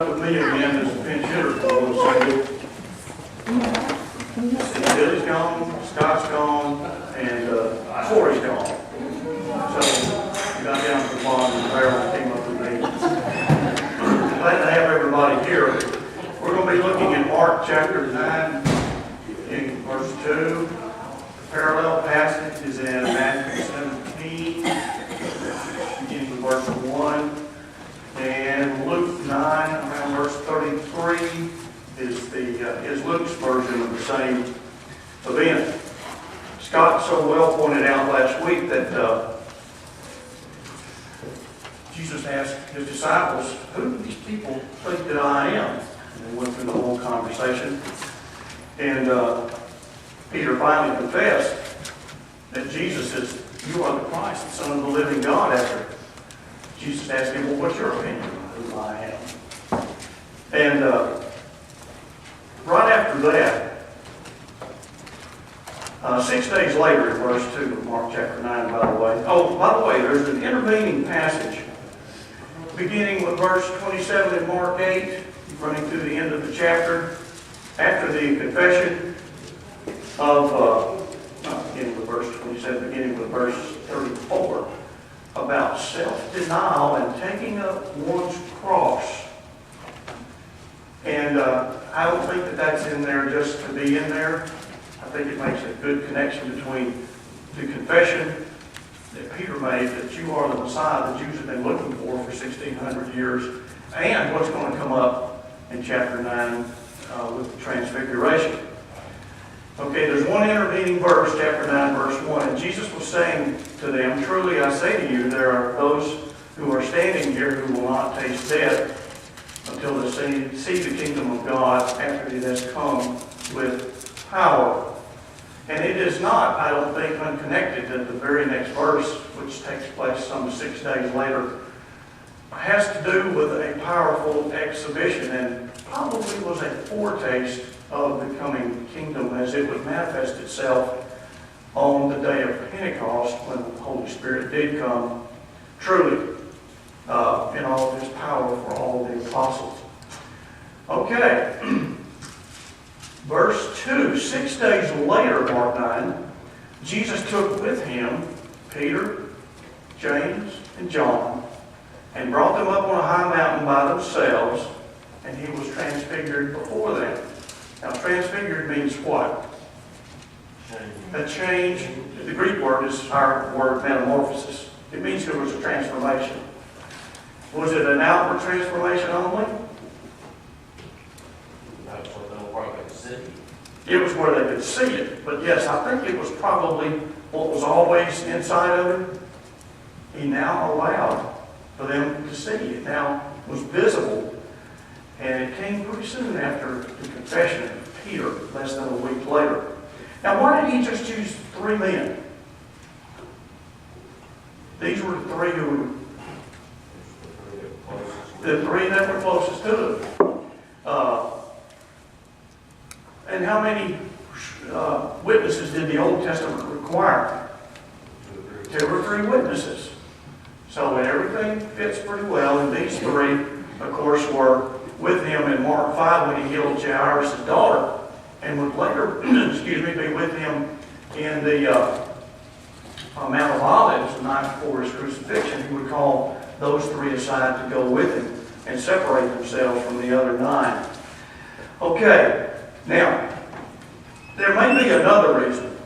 With me again as a pinch hitter for a little second. Billy's gone, Scott's gone, and Corey's gone. So we got down to the bottom and Harold came up with me. Glad to have everybody here. We're going to be looking at Mark chapter 9 in verse 2. The parallel passage is in Matthew 17, beginning with verse 1. And Luke 9, around verse 33, is Luke's version of the same event. Scott so well pointed out last week that Jesus asked his disciples, "Who do these people think that I am?" And they went through the whole conversation. And Peter finally confessed that Jesus is, "You are the Christ, the Son of the living God." After Jesus asked him, "Well, what's your opinion of who I am?" And right after that, 6 days later, in verse 2 of Mark chapter 9, by the way, there's an intervening passage beginning with verse 27 in Mark 8, running through the end of the chapter, after the confession of, beginning with verse 27, beginning with verse 34, about self-denial and taking up one's cross. And I don't think that that's in there just to be in there. I think it makes a good connection between the confession that Peter made that you are the Messiah the Jews have been looking for 1,600 years, and what's going to come up in chapter 9 with the Transfiguration. Okay, there's one intervening verse, chapter 9, verse 1, and Jesus was saying to them, "Truly I say to you, there are those who are standing here who will not taste death until they see the kingdom of God after it has come with power." And it is not, I don't think, unconnected that the very next verse, which takes place some 6 days later, has to do with a powerful exhibition and probably was a foretaste of the coming kingdom as it would manifest itself on the day of Pentecost when the Holy Spirit did come truly in all of his power for all of the apostles. Okay. Verse 2, 6 days later, Mark 9, Jesus took with him Peter, James, and John and brought them up on a high mountain by themselves, and he was transfigured before them. Now, transfigured means what? A change. The Greek word is our word metamorphosis. It means there was a transformation. Was it an outward transformation only? It was where they could see it. But yes, I think it was probably what was always inside of him. He now allowed for them to see. It now was visible. And it came pretty soon after the confession of Peter, less than a week later. Now, why did he just choose 3 men? These were the three that were closest to him. And how many witnesses did the Old Testament require? 2 or 3 witnesses. So everything fits pretty well. And these 3, of course, were with him in Mark 5 when he healed Jairus' daughter, and would later, be with him in the Mount of Olives the night before his crucifixion. He would call those 3 aside to go with him and separate themselves from the other 9. Okay, now, there may be another reason.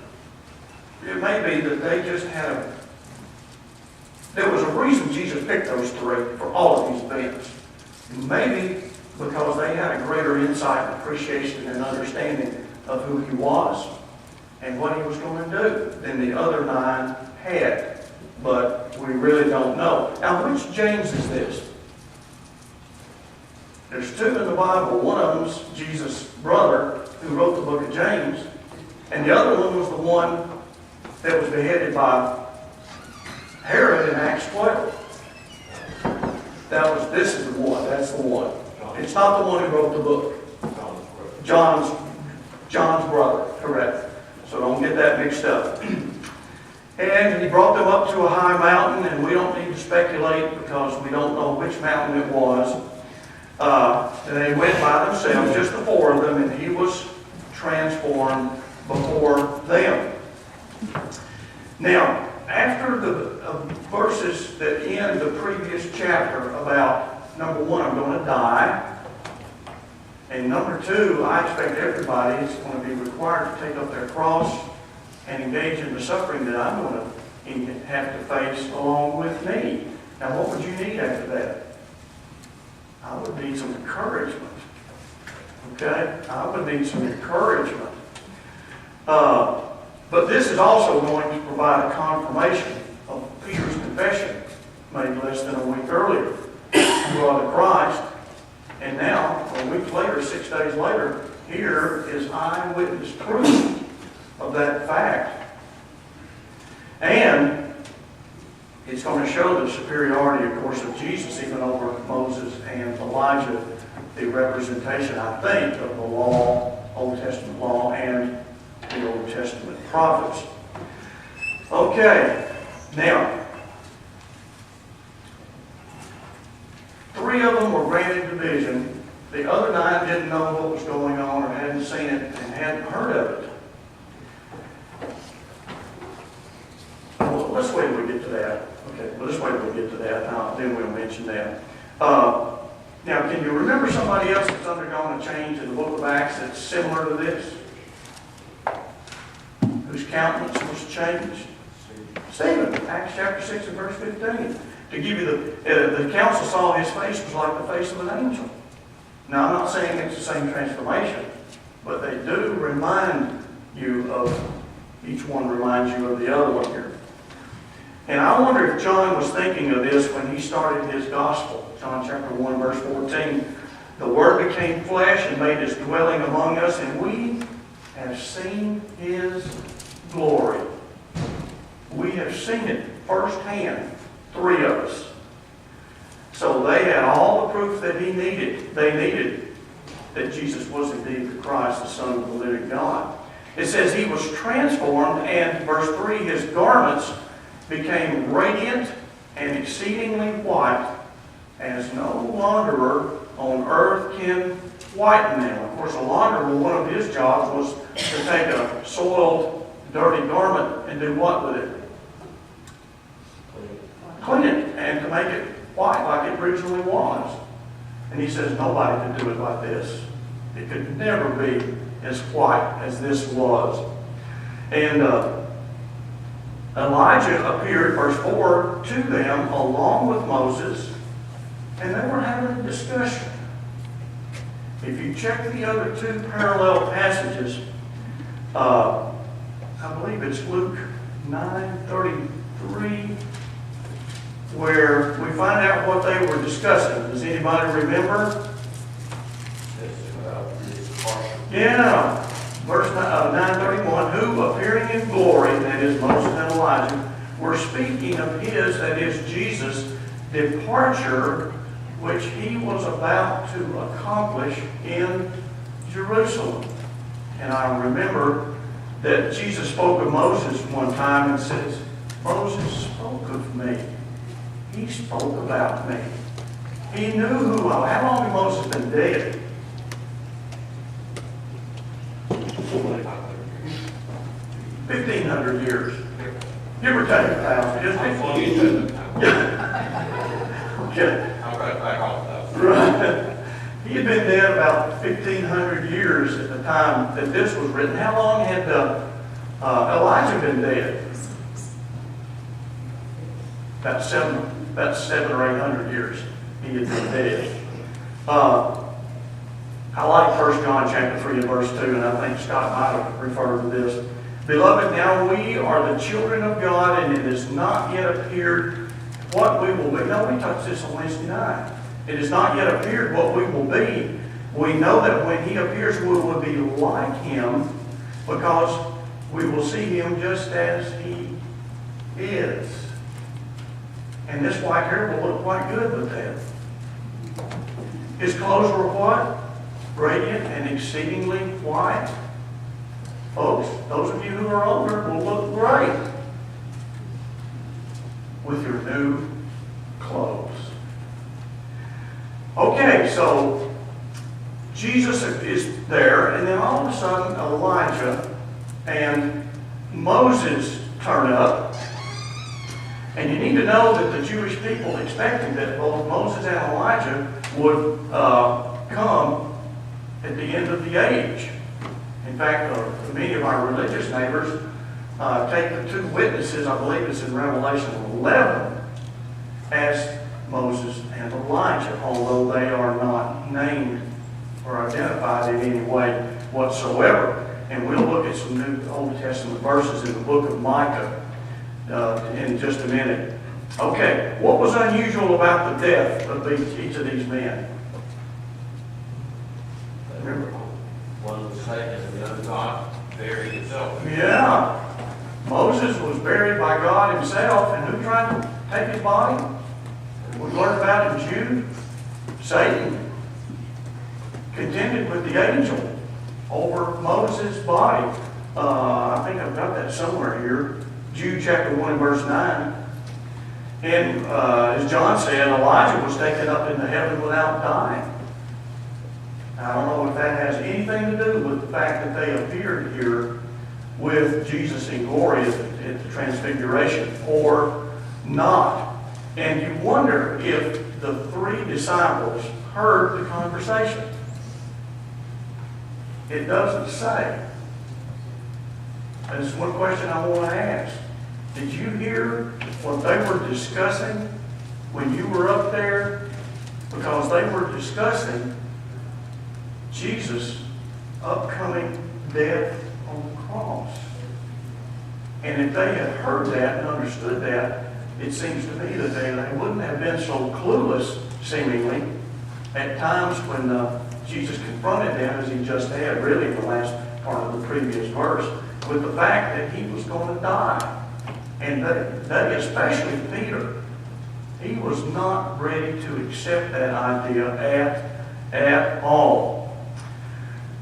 It may be that they just had there was a reason Jesus picked those 3 for all of these events. Maybe because they had a greater insight and appreciation and understanding of who he was and what he was going to do than the other 9 had. But we really don't know. Now, which James is this? There's 2 in the Bible. One of them's Jesus' brother who wrote the book of James, and the other one was the one that was beheaded by Herod in Acts 12. This is the one. That's the one. It's not the one who wrote the book. John's brother, correct. So don't get that mixed up. And he brought them up to a high mountain, and we don't need to speculate because we don't know which mountain it was. And they went by themselves, just the four of them, and he was transformed before them. Now, after the verses that end the previous chapter about, number one, I'm going to die, and number two, I expect everybody is going to be required to take up their cross and engage in the suffering that I'm going to have to face along with me. Now, what would you need after that? I would need some encouragement. Okay? I would need some encouragement. But this is also going to provide a confirmation of Peter's confession made less than a week earlier. You are the Christ. And now, a week later, 6 days later, here is eyewitness proof of that fact. And it's going to show the superiority, of course, of Jesus even over Moses and Elijah, the representation, I think, of the law, Old Testament law, and the Old Testament prophets. Okay, now, 3 of them were granted division. The other 9 didn't know what was going on or hadn't seen it and hadn't heard of it. Well, let's wait till we get to that. Okay, well, let's wait till we get to that. Then we'll mention that. Now, can you remember somebody else that's undergone a change in the book of Acts that's similar to this? Whose countenance was changed? Stephen, Acts chapter 6 and verse 15. To give you the council saw his face was like the face of an angel. Now, I'm not saying it's the same transformation, but they do remind you of, each one reminds you of the other one here. And I wonder if John was thinking of this when he started his gospel. John chapter 1, verse 14. The Word became flesh and made his dwelling among us, and we have seen his glory. We have seen it firsthand, 3 of us. So they had all the proof that he needed. They needed that Jesus was indeed the Christ, the Son of the living God. It says he was transformed, and verse 3, his garments became radiant and exceedingly white, as no launderer on earth can whiten them. Of course, a launderer, one of his jobs was to take a soiled, dirty garment and do what with it? Clean it, and to make it white like it originally was. And he says nobody could do it like this. It could never be as white as this was. And Elijah appeared, verse 4, to them along with Moses, and they were having a discussion. If you check the other 2 parallel passages, I believe it's Luke 9:33, where we find out what they were discussing. Does anybody remember? Yeah. Verse 9:31, who appearing in glory, that is Moses and Elijah, were speaking of his, that is Jesus, departure, which he was about to accomplish in Jerusalem. And I remember that Jesus spoke of Moses one time and says, Moses spoke of me. He spoke about me. He knew who I was. How long had Moses been dead? 1,500 years. Give or take 1,000. Just 1,500. Okay. I'll cut back off that. Right. He had been dead about 1,500 years at the time that this was written. How long had Elijah been dead? About 700 or 800 years he had been dead. I like 1 John chapter 3 and verse 2, and I think Scott might have referred to this. Beloved, now we are the children of God, and it has not yet appeared what we will be. No, we touched this on Wednesday night. It has not yet appeared what we will be. We know that when he appears, we will be like him, because we will see him just as he is. And this white hair will look quite good with that. His clothes were what? Radiant and exceedingly white. Folks, those of you who are older will look great with your new clothes. Okay, so Jesus is there, and then all of a sudden Elijah and Moses turn up. And you need to know that the Jewish people expected that both Moses and Elijah would come at the end of the age. In fact, many of our religious neighbors take the two witnesses, I believe it's in Revelation 11, as Moses and Elijah, although they are not named or identified in any way whatsoever. And we'll look at some new Old Testament verses in the book of Micah in just a minute. Okay, what was unusual about the death of each of these men? Remember? One was taken and the other not buried himself. Yeah. Moses was buried by God himself, and who tried to take his body? We learned about in Jude. Satan contended with the angel over Moses' body. I think I've got that somewhere here. Jude chapter 1 and verse 9. And as John said, Elijah was taken up into heaven without dying. I don't know if that has anything to do with the fact that they appeared here with Jesus in glory at the Transfiguration or not. And you wonder if the three disciples heard the conversation. It doesn't say. That's one question I want to ask. Did you hear what they were discussing when you were up there? Because they were discussing Jesus' upcoming death on the cross. And if they had heard that and understood that, it seems to me that they wouldn't have been so clueless, seemingly, at times when Jesus confronted them, as he just had, really in the last part of the previous verse, with the fact that he was going to die. And they, especially Peter, he was not ready to accept that idea at all.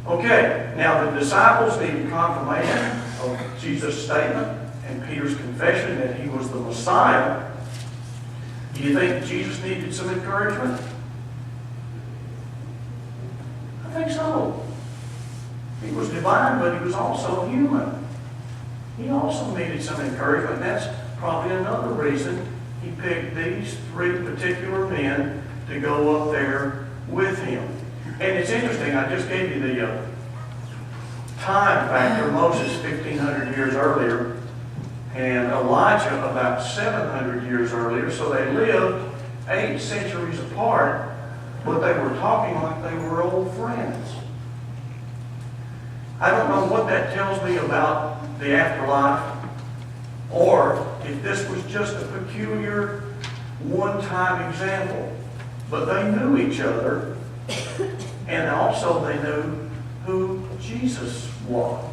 Okay, now the disciples needed confirmation of Jesus' statement and Peter's confession that he was the Messiah. Do you think Jesus needed some encouragement? I think so. He was divine, but he was also human. He also needed some encouragement. That's probably another reason he picked these three particular men to go up there with him. And it's interesting, I just gave you the time factor. Moses 1,500 years earlier, and Elijah about 700 years earlier. So they lived 8 centuries apart, but they were talking like they were old friends. I don't know what that tells me about the afterlife, or if this was just a peculiar one-time example. But they knew each other, and also they knew who Jesus was.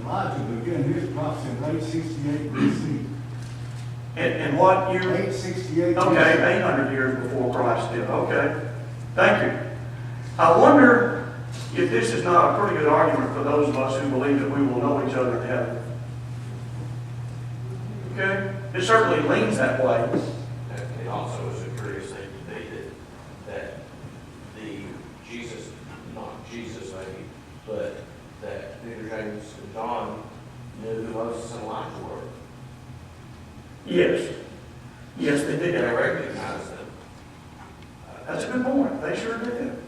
Elijah began his prophecy in 868 BC. And what year? 868 Okay, 800 years before Christ did. Okay, thank you. I wonder if this is not a pretty good argument for those of us who believe that we will know each other in heaven. Okay? It certainly leans that way. It also is a curious thing to me that the Jesus, not Jesus maybe, but that Peter, James, and John knew who Moses and Elijah were. Yes. Yes, they did. They recognized them. That's a good point. They sure did.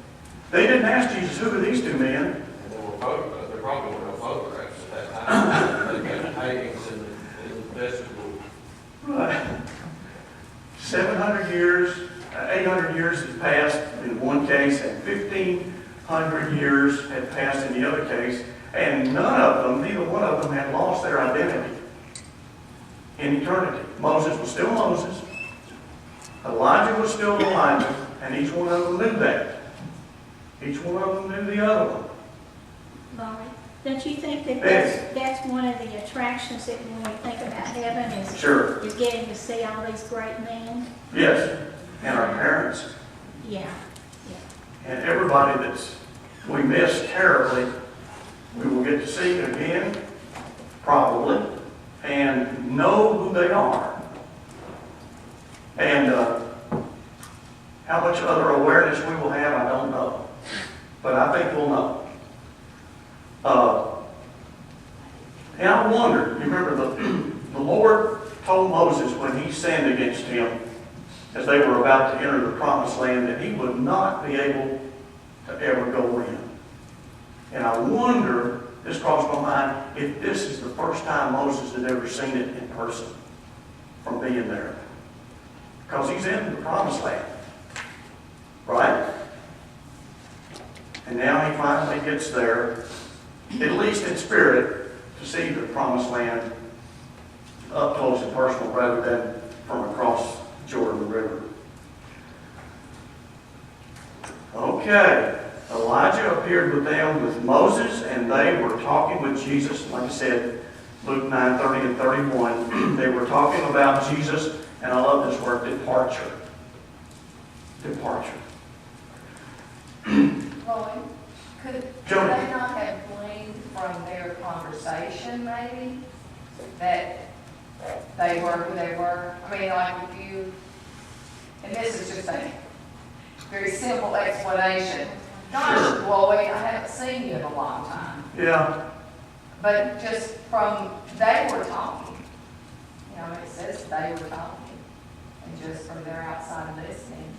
They didn't ask Jesus, who are these two men? And there probably were no photographs at that time. They got paintings in the vestibule. Right. 700 years, 800 years has passed in one case, and 1,500 years had passed in the other case, and none of them, neither one of them had lost their identity in eternity. Moses was still Moses. Elijah was still Elijah, and each one of them knew that. Each one of them knew the other one. Bobby, don't you think that Yes. that's one of the attractions that when we think about heaven is, Sure. is getting to see all these great men? Yes. And our parents. Yeah. And everybody that's we miss terribly, we will get to see again, probably, and know who they are. And How much other awareness we will have, I don't know. But I think we'll know. And I wonder, you remember the Lord told Moses when he sinned against him, as they were about to enter the promised land, that he would not be able to ever go in. And I wonder, this crossed my mind, if this is the first time Moses had ever seen it in person from being there. Because he's in the promised land. Right? And now he finally gets there, at least in spirit, to see the promised land up close and personal rather than from across Jordan River. Okay. Elijah appeared with them with Moses, and they were talking with Jesus. Like I said, Luke 9:30 and 31. They were talking about Jesus, and I love this word, departure. Departure. Lloyd, could they Jody. not have gleaned from their conversation, maybe, that they were who they were? I mean, like if you, and this is just a very simple explanation. Gosh, Sure. Lloyd, I haven't seen you in a long time. Yeah. But just from, they were talking. You know, it says they were talking. And just from their outside listening,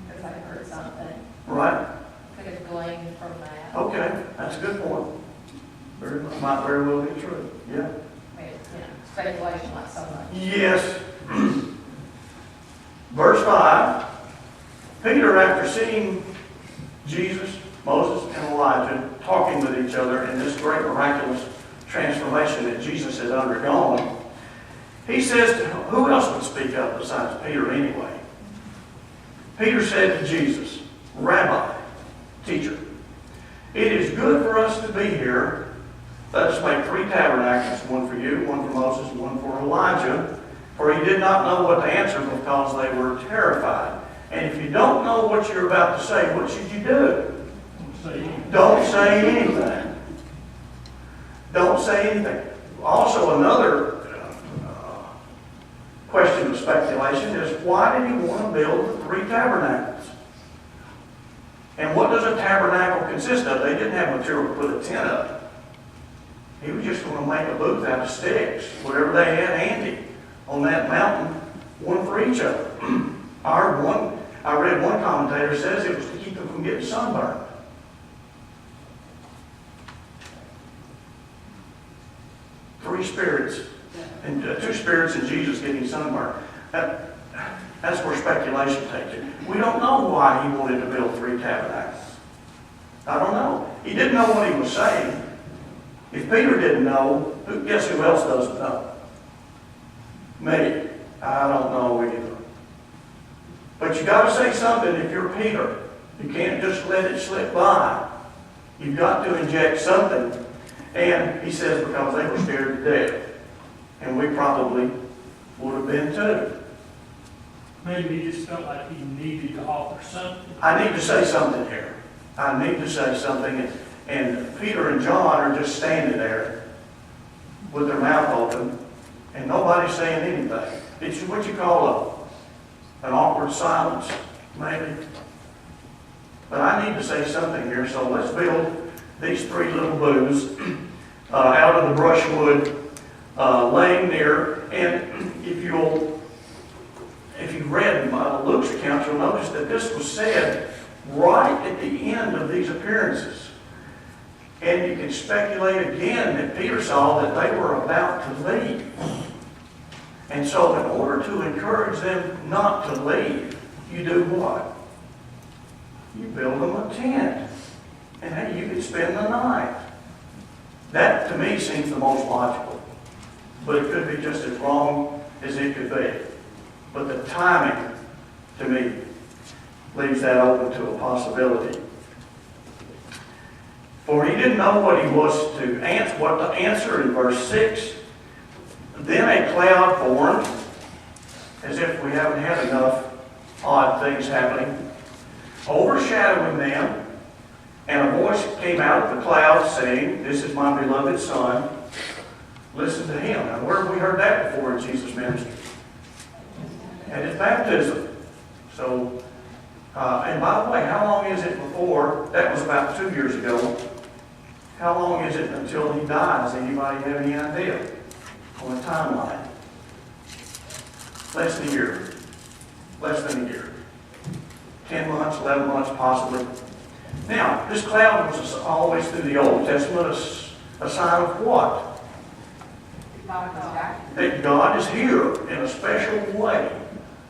because they heard something, Right. could have gleaned from that. Okay. That's a good point. Might very well be true. Yeah. I mean, you know, speculation like so much. Yes. Verse 5. Peter, after seeing Jesus, Moses, and Elijah talking with each other in this great miraculous transformation that Jesus had undergone, he says to who else would speak up besides Peter anyway? Peter said to Jesus, Rabbi, teacher, it is good for us to be here. Let us make 3 tabernacles, one for you, one for Moses, and one for Elijah. For he did not know what to answer because they were terrified. And if you don't know what you're about to say, what should you do? Don't say anything. Don't say anything. Also, another question of speculation is, why did he want to build the 3 tabernacles? And what does a tabernacle consist of? They didn't have material to put a tent up. He was just going to make a booth out of sticks, whatever they had handy on that mountain, one for each of them. I read one commentator says it was to keep them from getting sunburned. Three spirits, and 2 spirits in Jesus getting sunburned. That's where speculation takes it. We don't know why he wanted to build 3 tabernacles. I don't know. He didn't know what he was saying. If Peter didn't know, guess who else doesn't know? Me. I don't know either. But you got to say something if you're Peter. You can't just let it slip by. You've got to inject something. And he says because they were scared to death. And we probably would have been too. Maybe he just felt like he needed to offer something. I need to say something here. I need to say something. And Peter and John are just standing there with their mouth open. And nobody's saying anything. It's what you call an awkward silence, maybe. But I need to say something here, so let's build these 3 little booths out of the brushwood, laying near. And if you read Luke's account, you'll notice that this was said right at the end of these appearances. And you can speculate again that Peter saw that they were about to leave. And so in order to encourage them not to leave, you do what? You build them a tent. And hey, you can spend the night. That to me seems the most logical. But it could be just as wrong as it could be. But the timing, to me, leaves that open to a possibility. For he didn't know what he was to answer, what to answer in verse 6. Then a cloud formed, as if we haven't had enough odd things happening, overshadowing them, and a voice came out of the cloud saying, "This is my beloved Son. Listen to him." Now, where have we heard that before in Jesus' ministry? At his baptism. So, And by the way, how long is it before, that was about 2 years ago, how long is it until he dies? Anybody have any idea on the timeline? Less than a year. Less than a year. 10 months, 11 months possibly. Now, this cloud was always through the Old Testament a sign of what? That God is here in a special way.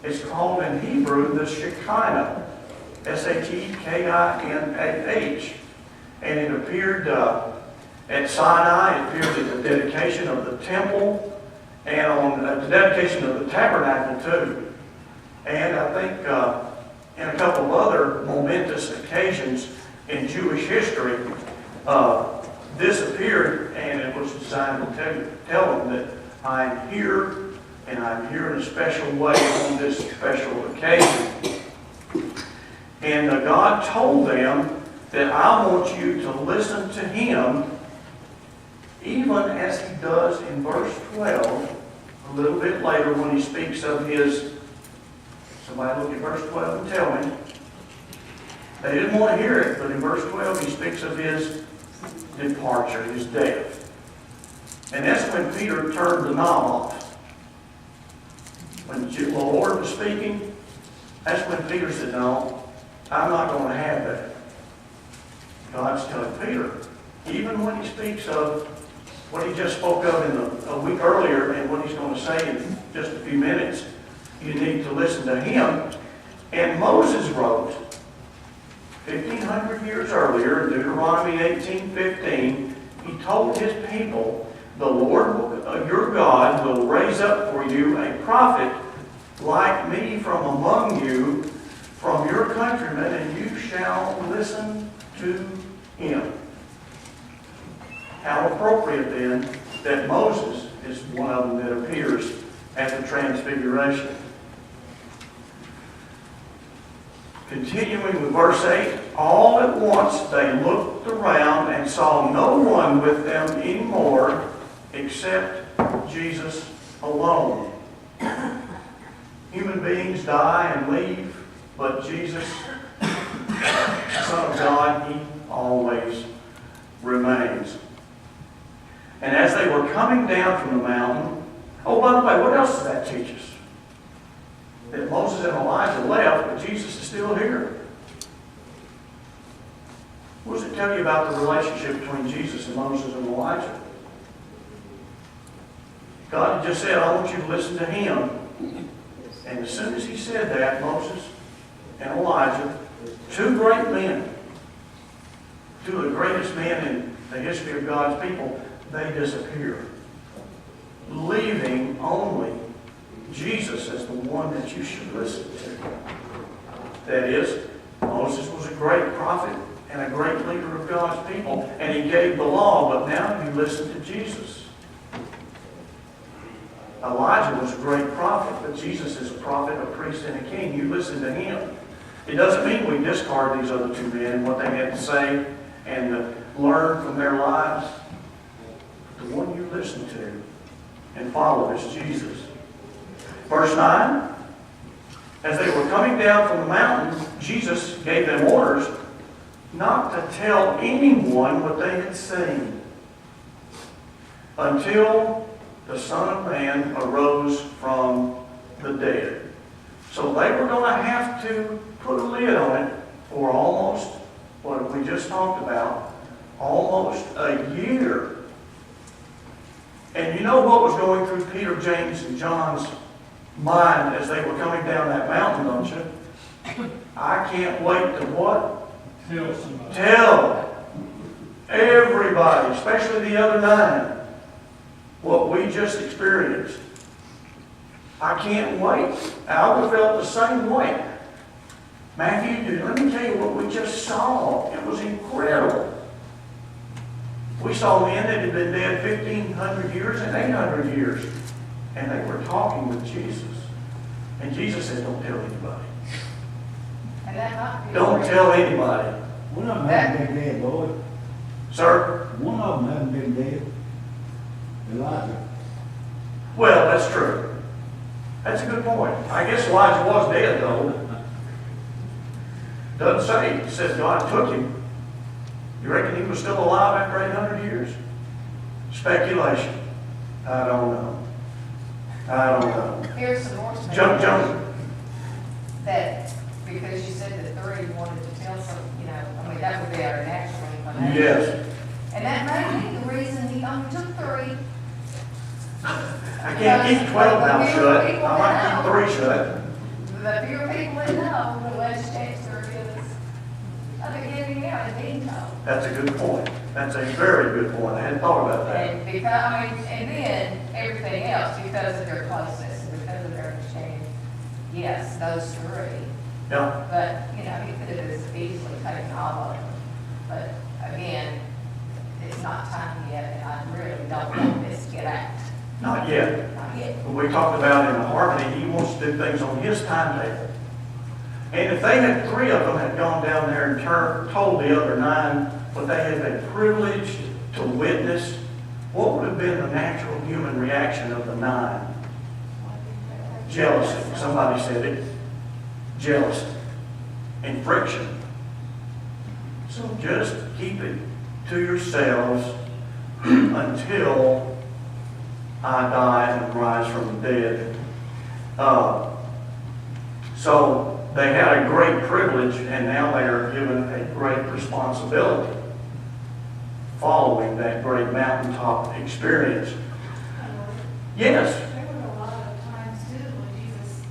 It's called in Hebrew the Shekinah. Shekinah. And it appeared at Sinai, it appeared at the dedication of the temple, and on the dedication of the tabernacle too. And I think in a couple of other momentous occasions in Jewish history, this appeared, and it was designed to tell them that I'm here, and I'm here in a special way on this special occasion. And God told them that I want you to listen to Him, even as He does in verse 12, a little bit later when He speaks of His. Somebody look at verse 12 and tell me. They didn't want to hear it, but in verse 12 He speaks of His departure, His death. And that's when Peter turned the knob off. When the Lord was speaking, that's when Peter said, no, I'm not going to have that. God's telling Peter, even when He speaks of what He just spoke of a week earlier and what He's going to say in just a few minutes, you need to listen to Him. And Moses wrote 1,500 years earlier, in Deuteronomy 18:15, he told his people, the Lord your God will raise up for you a prophet like me from among you, from your countrymen, and you shall listen to him. How appropriate then that Moses is one of them that appears at the Transfiguration. Continuing with verse 8, all at once they looked around and saw no one with them anymore except Jesus alone. Human beings die and leave, but Jesus, Son of God, He always remains. And as they were coming down from the mountain, oh, by the way, what else does that teach us? That Moses and Elijah left, but Jesus is still here. What does it tell you about the relationship between Jesus and Moses and Elijah? God just said, I want you to listen to Him. And as soon as He said that, Moses and Elijah, two great men, two of the greatest men in the history of God's people, they disappear, leaving only Jesus as the one that you should listen to. That is, Moses was a great prophet and a great leader of God's people, and he gave the law, but now you listen to Jesus. Elijah was a great prophet, but Jesus is a prophet, a priest, and a king. You listen to him. It doesn't mean we discard these other two men and what they had to say and learn from their lives. The one you listen to and follow is Jesus. Verse 9, as they were coming down from the mountain, Jesus gave them orders not to tell anyone what they had seen until the Son of Man arose from the dead. So they were going to have to put a lid on it for almost, what we just talked about, almost a year. And you know what was going through Peter, James, and John's mind as they were coming down that mountain, don't you? I can't wait to what? Tell somebody. Tell everybody, especially the other 9, what we just experienced. I can't wait. Albert felt the same way. Matthew, let me tell you what we just saw. It was incredible. We saw men that had been dead 1,500 years and 800 years. And they were talking with Jesus. And Jesus said, don't tell anybody. And that might be Don't tell anybody. One of them hasn't been dead, Lloyd. Sir? One of them hasn't been dead. Elijah. Well, that's true. That's a good point. I guess Elijah was dead, though. Doesn't say. It says God took him. You reckon he was still alive after 800 years? Speculation. I don't know. I don't know. Here's some more Jump. that, because you said that three wanted to tell some, I mean, that would be our natural inclination. Yes. And that may be the reason he only took three. I can't keep 12 mouths shut. I might keep 3 shut. The fewer people that know, the less chance there is of it getting out and being told. That's a good point. That's a very good point. I hadn't thought about that. And because, and then everything else, because of their closeness and because of their understanding, yes, those three. Yeah. But, he could have as easily taken all of them. But again, it's not time yet, and I really don't want this to get out. Not yet. Not yet. When we talked about in the harmony, he wants to do things on his timetable. And if they had 3 of them had gone down there and told the other 9 what they had been privileged to witness, what would have been the natural human reaction of the 9? Jealousy. Somebody said it. Jealousy. And friction. So just keep it to yourselves until I die and rise from the dead. So they had a great privilege, and now they are given a great responsibility following that great mountaintop experience. Yes. There were a lot of times too when Jesus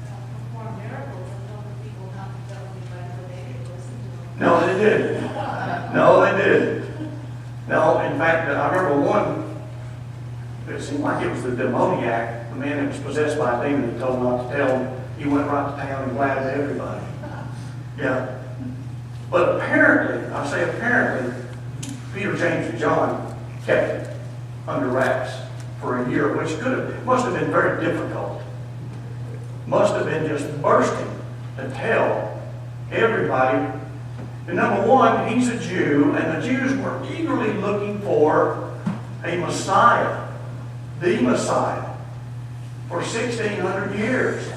performed miracles and told the people not to tell anybody, but they didn't listen to him. No, they didn't. No, they didn't. No, in fact, I remember one, it seemed like it was the demoniac, the man that was possessed by a demon that told him not to tell him. He went right to town and lied to everybody. Yeah. But apparently, I say apparently, Peter, James, and John kept it under wraps for a year, which must have been very difficult. Must have been just bursting to tell everybody. And number one, he's a Jew, and the Jews were eagerly looking for a Messiah, the Messiah, for 1,600 years.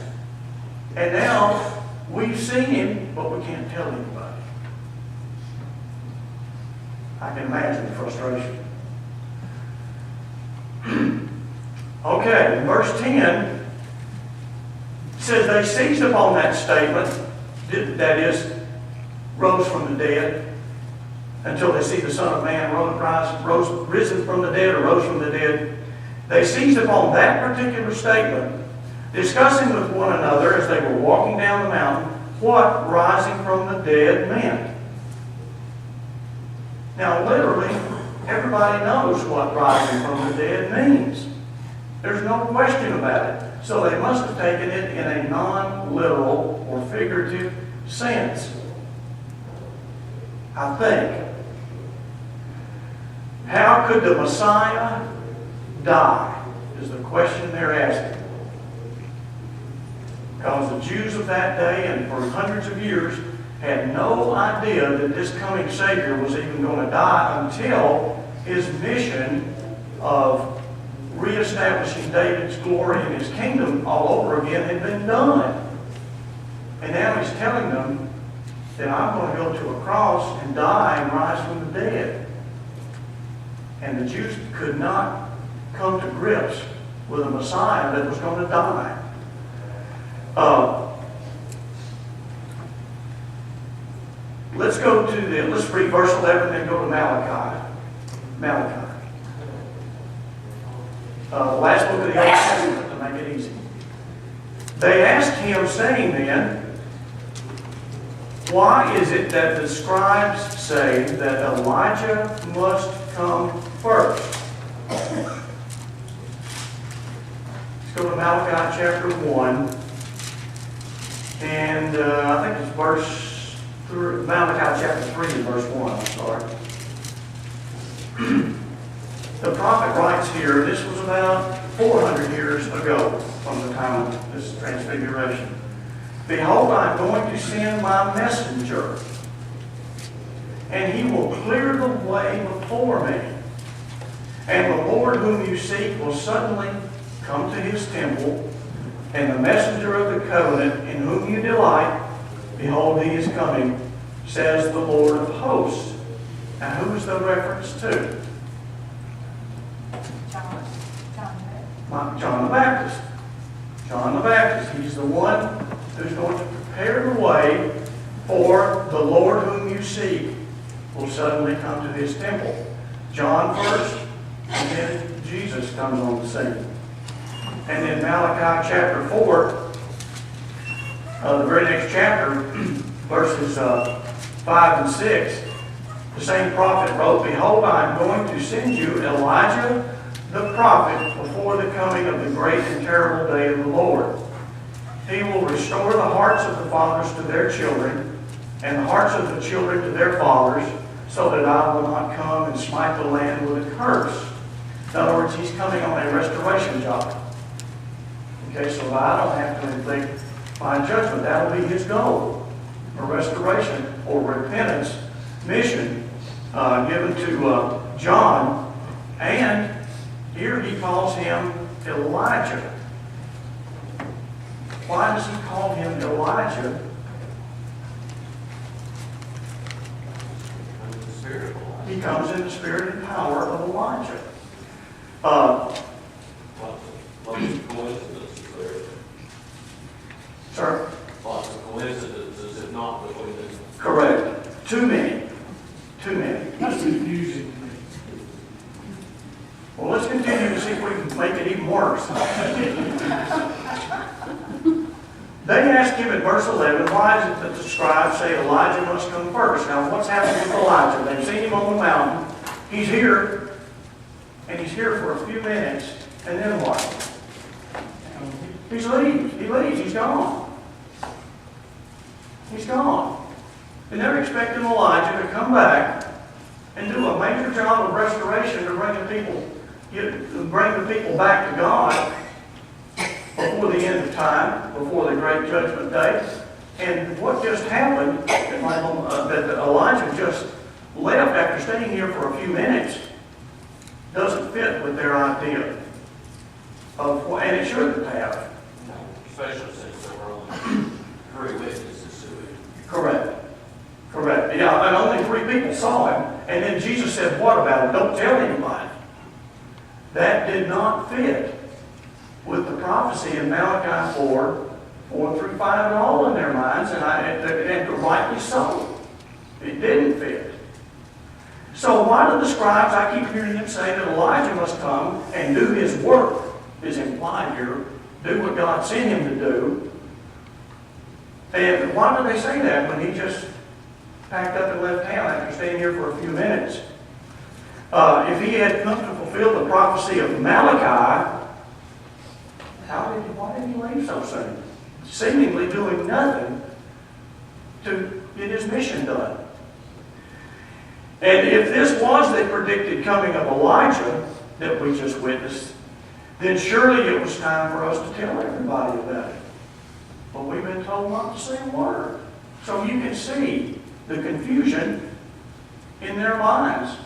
And now we've seen him, but we can't tell anybody. I can imagine the frustration. Okay, verse 10 says they seized upon that statement, that is, rose from the dead, until they see the Son of Man risen from the dead or rose from the dead. They seized upon that particular statement, discussing with one another as they were walking down the mountain what rising from the dead meant. Now, literally, everybody knows what rising from the dead means. There's no question about it. So they must have taken it in a non-literal or figurative sense, I think. How could the Messiah die, is the question they're asking. Because the Jews of that day and for hundreds of years had no idea that this coming Savior was even going to die until his mission of reestablishing David's glory and his kingdom all over again had been done. And now he's telling them that I'm going to go to a cross and die and rise from the dead. And the Jews could not come to grips with a Messiah that was going to die. Let's read verse 11 and go to Malachi. The last book of the Old Testament, to make it easy. They asked him, saying then, why is it that the scribes say that Elijah must come first? Let's go to Malachi chapter 1. And I think it's Malachi chapter 3 and verse 1, I'm sorry. The prophet writes here, this was about 400 years ago from the time of this transfiguration. Behold, I am going to send my messenger, and he will clear the way before me. And the Lord whom you seek will suddenly come to his temple, and the messenger of the covenant in whom you delight, behold, he is coming, says the Lord of hosts. Now, who is the reference to? John the Baptist. John the Baptist. He's the one who's going to prepare the way for the Lord whom you seek will suddenly come to his temple. John first, and then Jesus comes on the scene. And then Malachi chapter 4, the very next chapter, verses 5 and 6, the same prophet wrote, "Behold, I am going to send you Elijah the prophet before the coming of the great and terrible day of the Lord. He will restore the hearts of the fathers to their children, and the hearts of the children to their fathers, so that I will not come and smite the land with a curse." In other words, he's coming on a restoration job. Okay, so I don't have to inflict my judgment. That'll be his goal. A restoration or repentance mission given to John. And here he calls him Elijah. Why does he call him Elijah? He comes in the spirit and power of Elijah. Lots of coincidences there. Sir? Lots of coincidences, if not between them. Correct. Too many. Too many. That's confusing to me. Well, let's continue to see if we can make it even worse. They asked him in verse 11, why is it that the scribes say Elijah must come first? Now, what's happening with Elijah? They've seen him on the mountain. He's here, and he's here for a few minutes, and then what? He leaves. He's gone. He's gone. And they're expecting Elijah to come back and do a major job of restoration to bring the people back to God before the end of time, before the great judgment day. And what just happened, that Elijah just left after staying here for a few minutes, doesn't fit with their idea of what, and it shouldn't have. No, especially since there were only 3 witnesses to it. Correct. Yeah, and only 3 people saw him. And then Jesus said, what about him? Don't tell anybody. That did not fit with the prophecy in Malachi 4 through 5 at all in their minds, and rightly so. It didn't fit. So why do the scribes, I keep hearing them say that Elijah must come and do his work, is implied here, do what God sent him to do. And why do they say that when he just packed up and left town after staying here for a few minutes? If he had come to fulfill the prophecy of Malachi, why did he leave so soon? Seemingly doing nothing to get his mission done. And if this was the predicted coming of Elijah that we just witnessed, then surely it was time for us to tell everybody about it. But we've been told not to say a word. So you can see the confusion in their minds.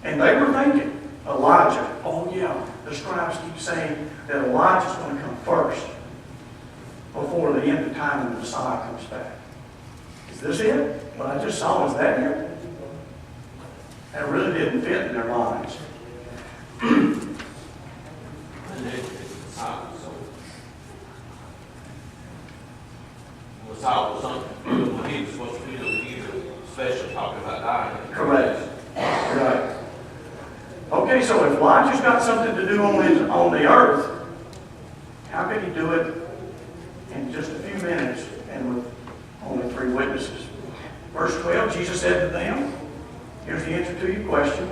And they were thinking, Elijah, oh yeah, the scribes keep saying that Elijah's going to come first before the end of time and the Messiah comes back. Is this it? What I just saw, is that it? That really didn't fit in their minds. And it's so Messiah was something when he was supposed to be doing either, especially talking about dying. Correct. Right. Okay, so if Elijah's got something to do on the earth, how could he do it in just a few minutes and with only 3 witnesses? Verse 12, Jesus said to them, here's the answer to your question,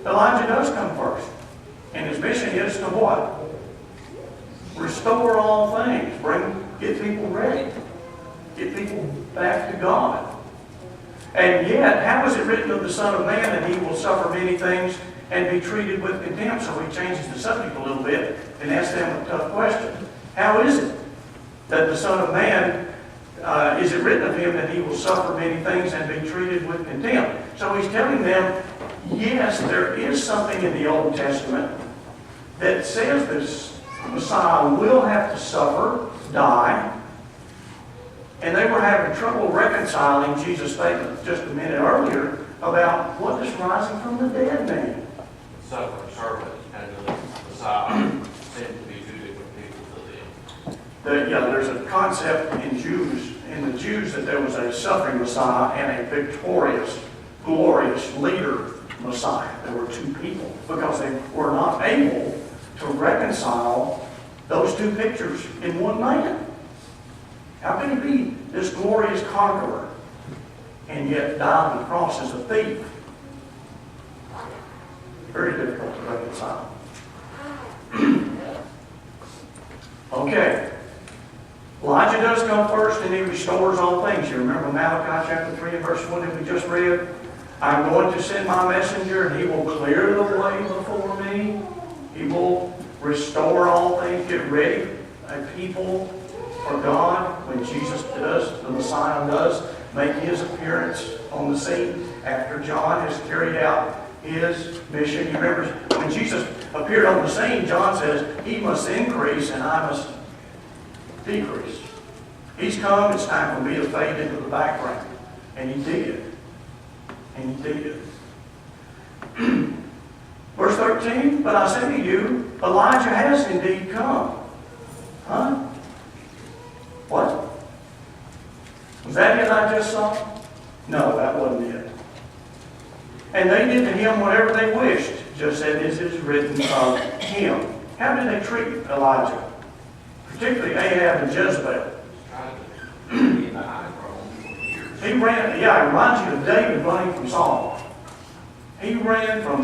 Elijah does come first. And his mission is to what? Restore all things. Get people ready. Get people back to God. And yet, how is it written of the Son of Man that he will suffer many things and be treated with contempt? So he changes the subject a little bit and asks them a tough question. How is it that the Son of Man, is it written of him that he will suffer many things and be treated with contempt? So he's telling them, yes, there is something in the Old Testament that says that Messiah will have to suffer, die, And they were having trouble reconciling Jesus' statement just a minute earlier about what does rising from the dead mean? Suffering servant and the Messiah seem to be two different people to them. There's a concept in the Jews that there was a suffering Messiah and a victorious, glorious leader Messiah. There were two people because they were not able to reconcile those two pictures in one man. How can he be this glorious conqueror and yet die on the cross as a thief? Very difficult to reconcile. Okay. Elijah does come first and he restores all things. You remember Malachi chapter 3 and verse 1 that we just read? I'm going to send my messenger and he will clear the way before me. He will restore all things, get ready a people for God when Jesus does, the Messiah does, make his appearance on the scene after John has carried out his mission. You remember when Jesus appeared on the scene, John says, he must increase and I must decrease. He's come, it's time for me to fade into the background. And he did. And he did. Verse 13, but I say to you, Elijah has indeed come. Huh? What? Was that it I just saw? No, that wasn't it. And they did to him whatever they wished, just as it is written of him. How did they treat Elijah? Particularly Ahab and Jezebel. He ran, it reminds you of David running from Saul. He ran from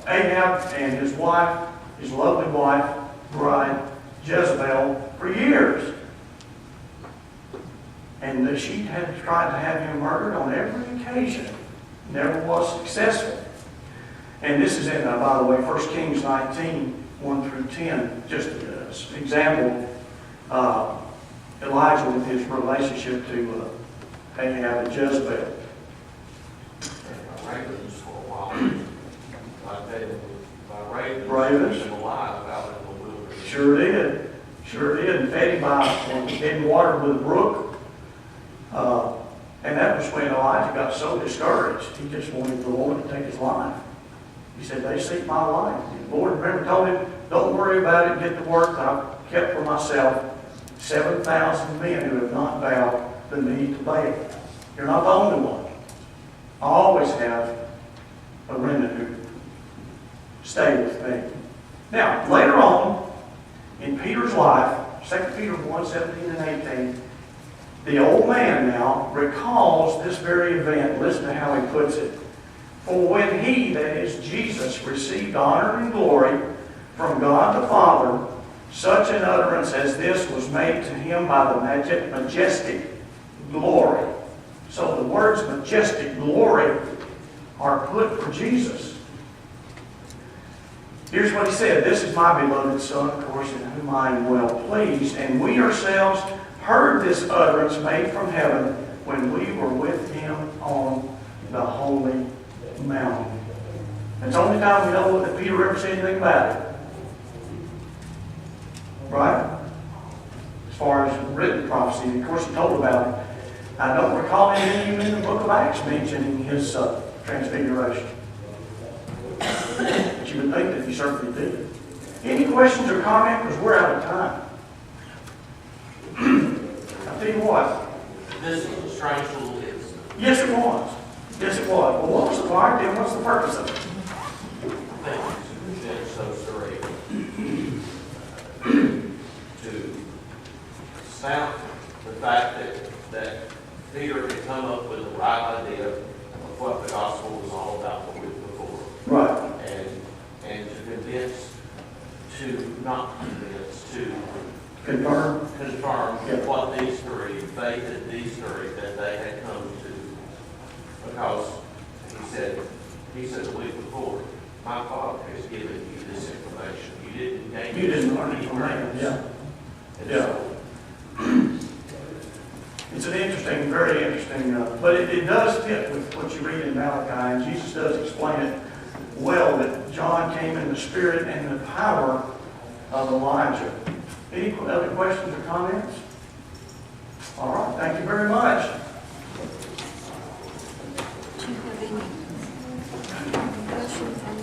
Ahab and his wife, his lovely wife, bride, Jezebel, for years. And she had tried to have him murdered on every occasion. Never was successful. And this is in, by the way, 1 Kings 19, 1 through 10. Just an example, Elijah with his relationship to Ahab and Jezebel. Ravens for a while. Ravens. Alive out in the wilderness. Sure did. Sure did. And fed him by hidden water with a brook. And that was when Elijah got so discouraged, he just wanted the Lord to take his life. He said, they seek my life. The Lord, remember, told him, don't worry about it, get to work that I've kept for myself 7,000 men who have not bowed the knee to Baal. You're not the only one. I always have a remnant who stay with me. Now, later on, in Peter's life, 2 Peter 1, 17 and 18, the old man now recalls this very event. Listen to how he puts it. For when he, that is Jesus, received honor and glory from God the Father, such an utterance as this was made to him by the majestic glory. So the words majestic glory are put for Jesus. Here's what he said. This is my beloved Son, of course, in whom I am well pleased. And we ourselves heard this utterance made from heaven when we were with him on the holy mountain. It's the only time we know that Peter ever said anything about it. Right? As far as written prophecy, of course he told about it. I don't recall anything in the book of Acts mentioning his transfiguration. But you would think that he certainly did. Any questions or comments? Because we're out of time. I'll tell you what. This is a strange little incident. Yes, it was. Yes, it was. Well, what was the part and what's the purpose of it? Things that so surreal. To stamp the fact that Peter had come up with the right idea of what the gospel was all about the week before. Right. And to convince, not convince, to Confirm. what these three, faith in these three, that they had come to. Because he said the week before, my Father has given you this information. You didn't learn it from man. Yeah. And Yeah. so, It's an interesting, very interesting, but it does fit with what you read in Malachi, and Jesus does explain it well, that John came in the spirit and the power of Elijah. Any other questions or comments? All right, thank you very much. Do you have any questions on